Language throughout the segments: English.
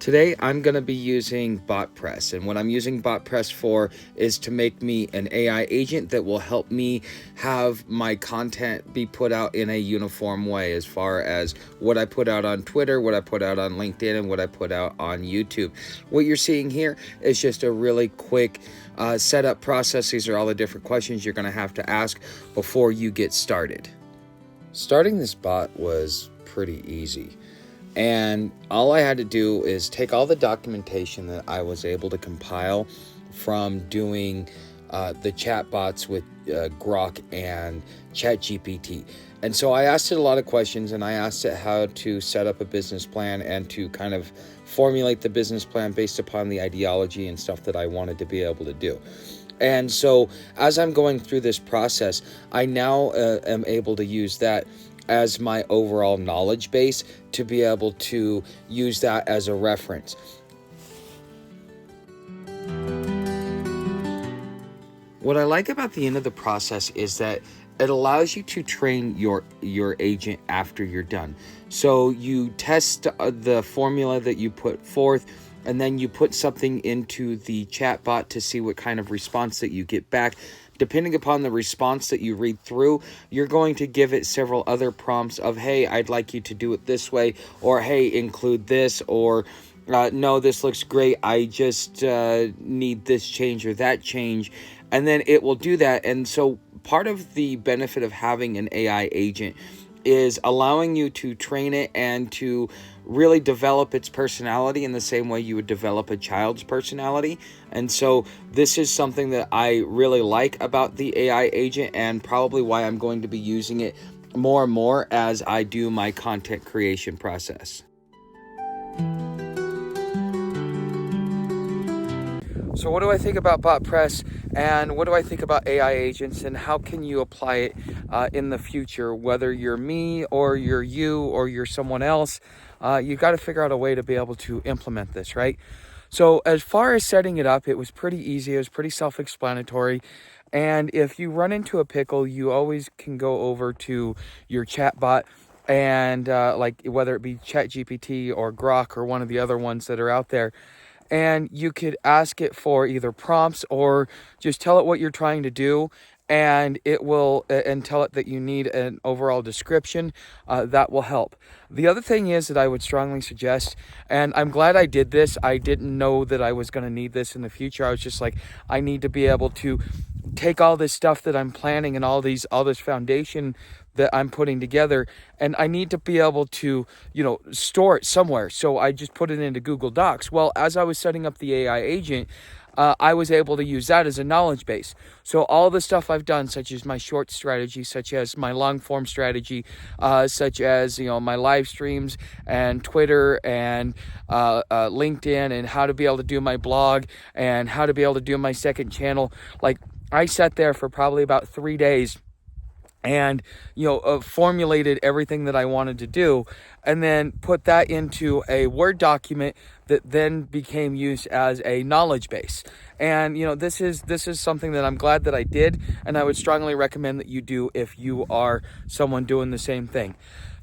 Today, I'm going to be using BotPress, and what I'm using BotPress for is to make me an AI agent that will help me have my content be put out in a uniform way, as far as what I put out on Twitter, what I put out on LinkedIn, and what I put out on YouTube. What you're seeing here is just a really quick setup process. These are all the different questions you're going to have to ask before you get started. Starting this bot was pretty easy. And all I had to do is take all the documentation that I was able to compile from doing the chat bots with Grok and ChatGPT. And so I asked it a lot of questions, and I asked it how to set up a business plan and to kind of formulate the business plan based upon the ideology and stuff that I wanted to be able to do. And so as I'm going through this process, I now am able to use that as my overall knowledge base to be able to use that as a reference. What I like about the end of the process is that it allows you to train your agent after you're done. So you test the formula that you put forth, and then you put something into the chat bot to see what kind of response that you get back. Depending upon the response that you read through, you're going to give it several other prompts of, hey, I'd like you to do it this way, or hey, include this, or no, this looks great, I just need this change or that change. And then it will do that. And so part of the benefit of having an AI agent is allowing you to train it and to really develop its personality in the same way you would develop a child's personality. And so this is something that I really like about the AI agent, and probably why I'm going to be using it more and more as I do my content creation process. So what do I think about BotPress, and what do I think about AI agents, and how can you apply it in the future? Whether you're me or you're you or you're someone else, you've got to figure out a way to be able to implement this, right? So as far as setting it up, it was pretty easy. It was pretty self-explanatory. And if you run into a pickle, you always can go over to your chat bot, and like whether it be ChatGPT or Grok or one of the other ones that are out there, and you could ask it for either prompts or just tell it what you're trying to do, and it will, and tell it that you need an overall description. That will help. The other thing is that I would strongly suggest, and I'm glad I did this. I didn't know that I was going to need this in the future. I was just like, I need to be able to take all this stuff that I'm planning and all this foundation that I'm putting together, and I need to be able to, store it somewhere. So I just put it into Google Docs. Well, as I was setting up the AI agent, I was able to use that as a knowledge base. So all the stuff I've done, such as my short strategy, such as my long form strategy, such as, my live streams and Twitter and LinkedIn, and how to be able to do my blog and how to be able to do my second channel. Like, I sat there for probably about 3 days and formulated everything that I wanted to do, and then put that into a Word document that then became used as a knowledge base. And this is something that I'm glad that I did, and I would strongly recommend that you do if you are someone doing the same thing.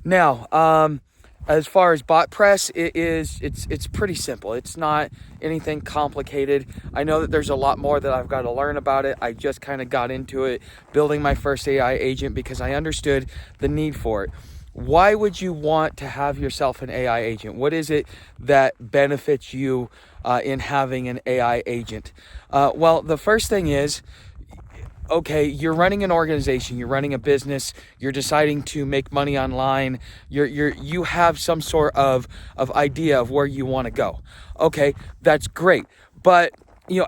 Now, as far as BotPress, it's pretty simple. It's not anything complicated. I know that there's a lot more that I've got to learn about it. I just kind of got into it, building my first AI agent, because I understood the need for it. Why would you want to have yourself an AI agent? What is it that benefits you in having an AI agent? Well, the first thing is, okay, you're running an organization, you're running a business, you're deciding to make money online, you have some sort of idea of where you want to go. Okay, that's great. But,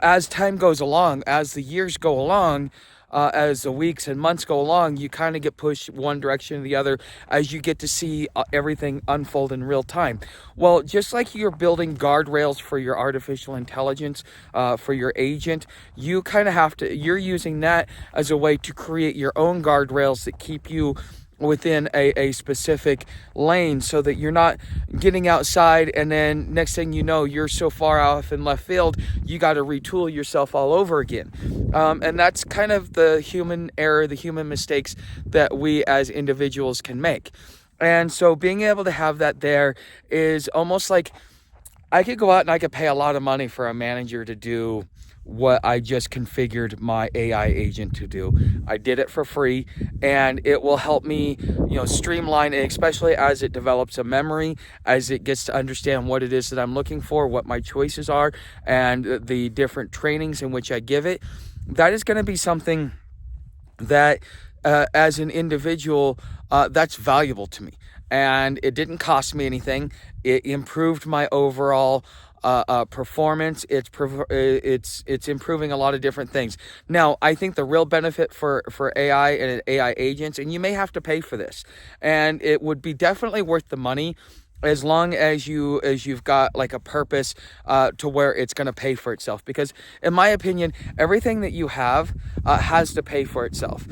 as time goes along, as the years go along, as the weeks and months go along, you kind of get pushed one direction or the other as you get to see everything unfold in real time. Well, just like you're building guardrails for your artificial intelligence, for your agent, you kind of you're using that as a way to create your own guardrails that keep you within a specific lane, so that you're not getting outside and then next thing you know, you're so far off in left field, you got to retool yourself all over again. And that's kind of the human error, the human mistakes that we as individuals can make. And so being able to have that there is almost like I could go out and I could pay a lot of money for a manager to do what I just configured my AI agent to do. I did it for free, and it will help me, streamline it, especially as it develops a memory, as it gets to understand what it is that I'm looking for, what my choices are, and the different trainings in which I give it. That is going to be something that as an individual, that's valuable to me. And it didn't cost me anything. It improved my overall performance. It's improving a lot of different things. Now, I think the real benefit for AI and AI agents, and you may have to pay for this, and it would be definitely worth the money, as long as you've got like a purpose to where it's going to pay for itself. Because in my opinion, everything that you have has to pay for itself.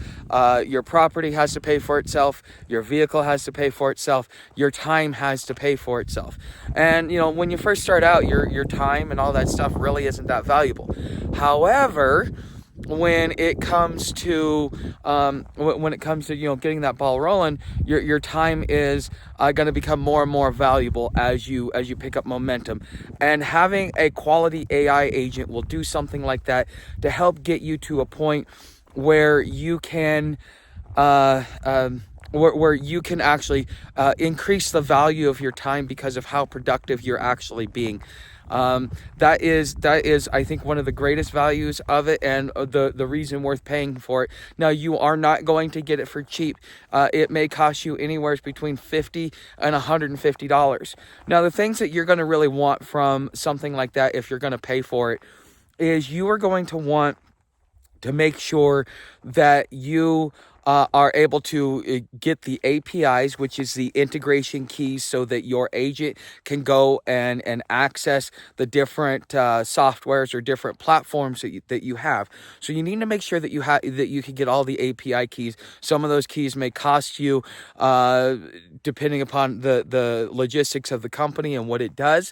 Your property has to pay for itself, your vehicle has to pay for itself, your time has to pay for itself. And when you first start out, your time and all that stuff really isn't that valuable. However, when it comes to getting that ball rolling, your time is going to become more and more valuable as you pick up momentum. And having a quality AI agent will do something like that to help get you to a point where you can where you can actually increase the value of your time because of how productive you're actually being. That is, I think, one of the greatest values of it, and the reason worth paying for it. Now, you are not going to get it for cheap. It may cost you anywhere between $50 and $150. Now, the things that you're going to really want from something like that, if you're going to pay for it, is you are going to want to make sure that you are able to get the APIs, which is the integration keys, so that your agent can go and access the different softwares or different platforms that you have. So you need to make sure that you can get all the API keys. Some of those keys may cost you, depending upon the logistics of the company and what it does.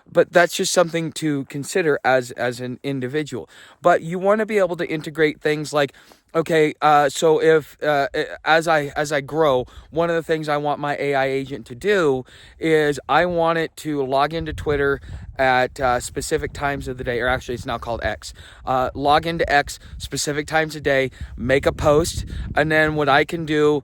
But that's just something to consider as an individual. But you want to be able to integrate things like, okay, so if as I grow, one of the things I want my AI agent to do is I want it to log into Twitter at specific times of the day, or actually it's now called X. Log into X specific times a day, make a post, and then what I can do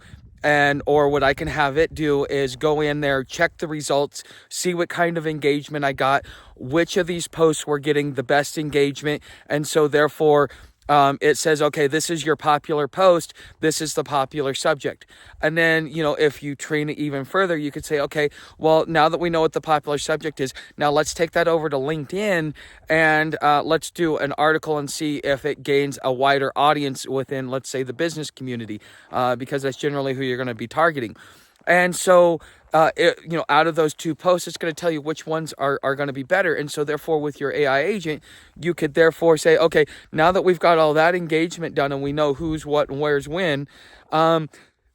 or what I can have it do is go in there, check the results, see what kind of engagement I got, which of these posts were getting the best engagement, and so therefore it says, okay, this is your popular post, this is the popular subject. And then, if you train it even further, you could say, okay, well, now that we know what the popular subject is, now let's take that over to LinkedIn and let's do an article and see if it gains a wider audience within, let's say, the business community, because that's generally who you're going to be targeting. And so, out of those two posts, it's going to tell you which ones are going to be better. And so therefore, with your AI agent, you could therefore say, okay, now that we've got all that engagement done and we know who's what and where's when,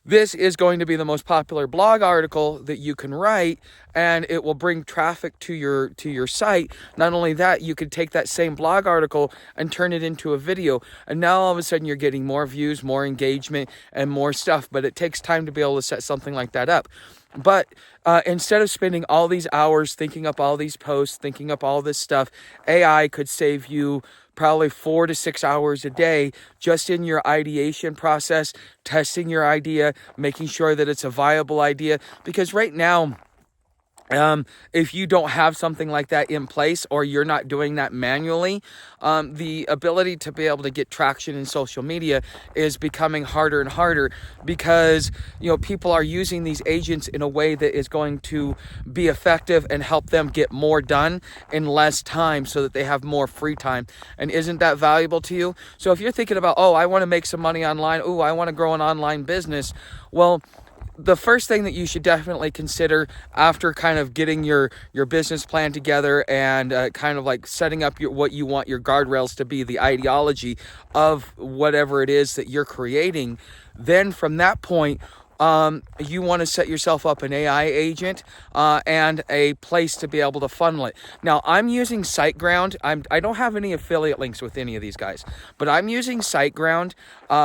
this is going to be the most popular blog article that you can write, and it will bring traffic to your site. Not only that, you could take that same blog article and turn it into a video, and now all of a sudden you're getting more views, more engagement, and more stuff. But it takes time to be able to set something like that up. But instead of spending all these hours thinking up all these posts, thinking up all this stuff, AI could save you probably 4 to 6 hours a day just in your ideation process, testing your idea, making sure that it's a viable idea. Because right now, if you don't have something like that in place, or you're not doing that manually, the ability to be able to get traction in social media is becoming harder and harder, because people are using these agents in a way that is going to be effective and help them get more done in less time, so that they have more free time. And isn't that valuable to you? So if you're thinking about, I want to make some money online, I want to grow an online business, well, the first thing that you should definitely consider after kind of getting your business plan together and kind of like setting up what you want your guardrails to be, the ideology of whatever it is that you're creating, then from that point, you want to set yourself up an AI agent and a place to be able to funnel it. Now, I'm using SiteGround. I don't have any affiliate links with any of these guys, but I'm using SiteGround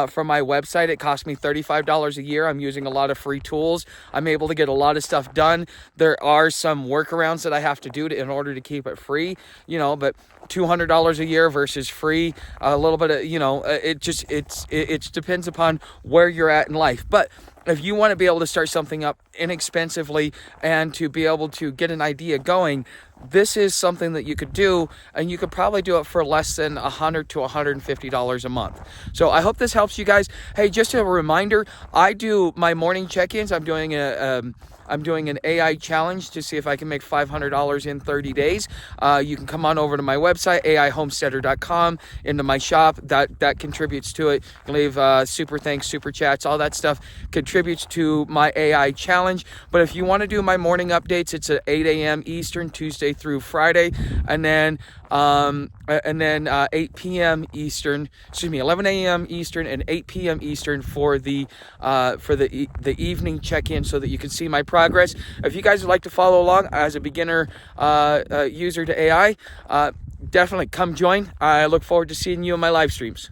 for my website. It cost me $35 a year. I'm using a lot of free tools. I'm able to get a lot of stuff done. There are some workarounds that I have to do in order to keep it free, but $200 a year versus free, a little bit of, it depends upon where you're at in life. But if you want to be able to start something up inexpensively and to be able to get an idea going, this is something that you could do, and you could probably do it for less than $100 to $150 a month. So I hope this helps you guys. Hey, just a reminder, I do my morning check-ins. I'm doing an AI challenge to see if I can make $500 in 30 days. You can come on over to my website, aihomesteader.com, into my shop. That contributes to it. You can leave super thanks, super chats, all that stuff contributes to my AI challenge. But if you want to do my morning updates, it's at 8 a.m. Eastern, Tuesday through Friday, and then 8 p.m. Eastern, 11 a.m. Eastern and 8 p.m. Eastern for the evening check-in, so that you can see my progress. If you guys would like to follow along as a beginner user to AI, definitely come join. I look forward to seeing you in my live streams.